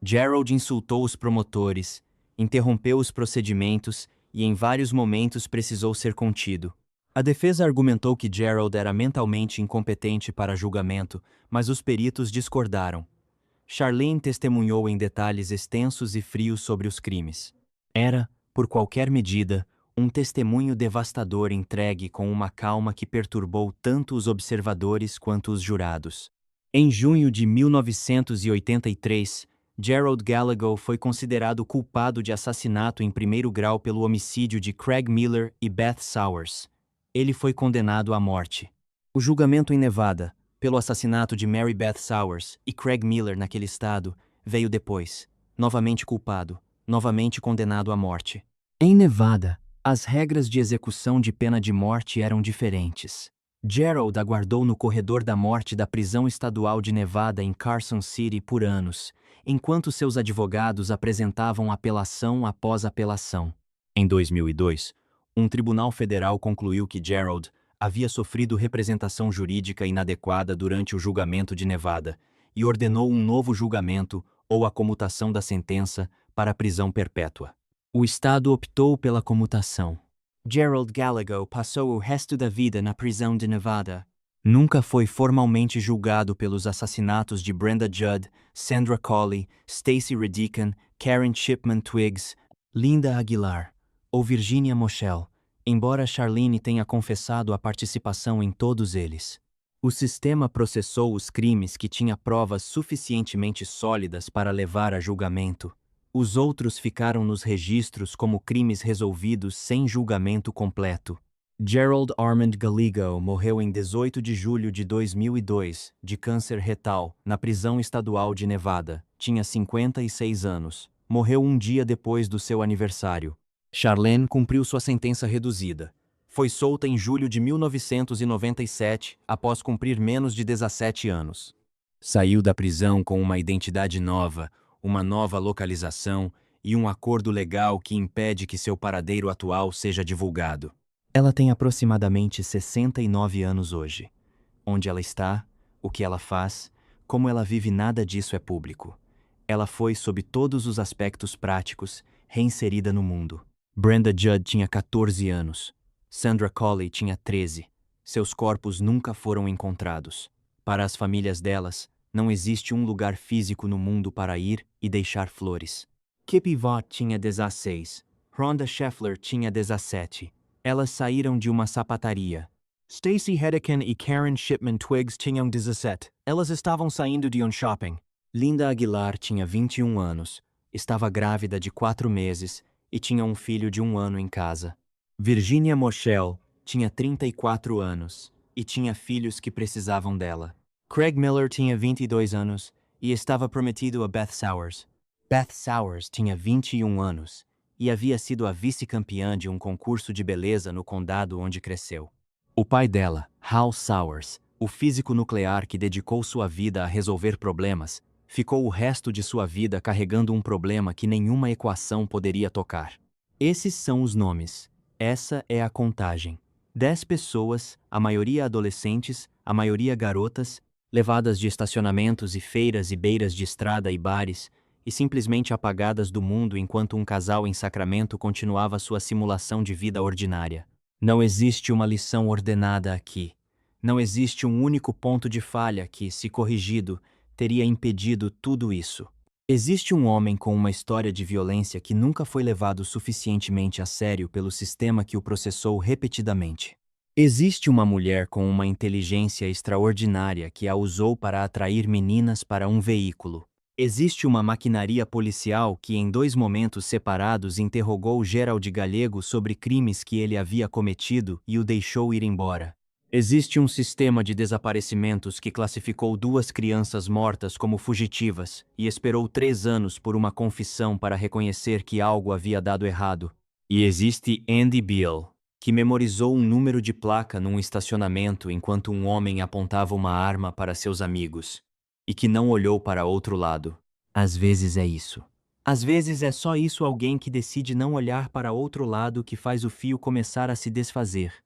Gerald insultou os promotores, interrompeu os procedimentos e em vários momentos precisou ser contido. A defesa argumentou que Gerald era mentalmente incompetente para julgamento, mas os peritos discordaram. Charlene testemunhou em detalhes extensos e frios sobre os crimes. Era, por qualquer medida, um testemunho devastador entregue com uma calma que perturbou tanto os observadores quanto os jurados. Em junho de 1983, Gerald Gallego foi considerado culpado de assassinato em primeiro grau pelo homicídio de Craig Miller e Beth Sowers. Ele foi condenado à morte. O julgamento em Nevada, pelo assassinato de Mary Beth Sowers e Craig Miller naquele estado, veio depois. Novamente culpado, novamente condenado à morte. Em Nevada, as regras de execução de pena de morte eram diferentes. Gerald aguardou no corredor da morte da prisão estadual de Nevada em Carson City por anos, enquanto seus advogados apresentavam apelação após apelação. Em 2002, um tribunal federal concluiu que Gerald havia sofrido representação jurídica inadequada durante o julgamento de Nevada e ordenou um novo julgamento ou a comutação da sentença para a prisão perpétua. O estado optou pela comutação. Gerald Gallego passou o resto da vida na prisão de Nevada. Nunca foi formalmente julgado pelos assassinatos de Brenda Judd, Sandra Colley, Stacey Redican, Karen Shipman Twiggs, Linda Aguilar ou Virginia Moschel, embora Charlene tenha confessado a participação em todos eles. O sistema processou os crimes que tinha provas suficientemente sólidas para levar a julgamento. Os outros ficaram nos registros como crimes resolvidos sem julgamento completo. Gerald Armand Gallego morreu em 18 de julho de 2002, de câncer retal, na prisão estadual de Nevada. Tinha 56 anos. Morreu um dia depois do seu aniversário. Charlene cumpriu sua sentença reduzida. Foi solta em julho de 1997, após cumprir menos de 17 anos. Saiu da prisão com uma identidade nova, uma nova localização e um acordo legal que impede que seu paradeiro atual seja divulgado. Ela tem aproximadamente 69 anos hoje. Onde ela está, o que ela faz, como ela vive, nada disso é público. Ela foi, sob todos os aspectos práticos, reinserida no mundo. Brenda Judd tinha 14 anos. Sandra Colley tinha 13. Seus corpos nunca foram encontrados. Para as famílias delas, não existe um lugar físico no mundo para ir e deixar flores. Kippy Vaught tinha 16. Rhonda Scheffler tinha 17. Elas saíram de uma sapataria. Stacey Hedekin e Karen Shipman Twiggs tinham 17. Elas estavam saindo de um shopping. Linda Aguilar tinha 21 anos. Estava grávida de 4 meses e tinha um filho de 1 ano em casa. Virginia Moschel tinha 34 anos e tinha filhos que precisavam dela. Craig Miller tinha 22 anos e estava prometido a Beth Sowers. Beth Sowers tinha 21 anos e havia sido a vice-campeã de um concurso de beleza no condado onde cresceu. O pai dela, Hal Sowers, o físico nuclear que dedicou sua vida a resolver problemas, ficou o resto de sua vida carregando um problema que nenhuma equação poderia tocar. Esses são os nomes. Essa é a contagem. 10 pessoas, a maioria adolescentes, a maioria garotas, levadas de estacionamentos e feiras e beiras de estrada e bares, e simplesmente apagadas do mundo enquanto um casal em Sacramento continuava sua simulação de vida ordinária. Não existe uma lição ordenada aqui. Não existe um único ponto de falha que, se corrigido, teria impedido tudo isso. Existe um homem com uma história de violência que nunca foi levado suficientemente a sério pelo sistema que o processou repetidamente. Existe uma mulher com uma inteligência extraordinária que a usou para atrair meninas para um veículo. Existe uma maquinaria policial que, em 2 momentos separados, interrogou Gerald Gallego sobre crimes que ele havia cometido e o deixou ir embora. Existe um sistema de desaparecimentos que classificou 2 crianças mortas como fugitivas e esperou 3 anos por uma confissão para reconhecer que algo havia dado errado. E existe Andy Beal, que memorizou um número de placa num estacionamento enquanto um homem apontava uma arma para seus amigos, e que não olhou para outro lado. Às vezes é isso. Às vezes é só isso, alguém que decide não olhar para outro lado, que faz o fio começar a se desfazer.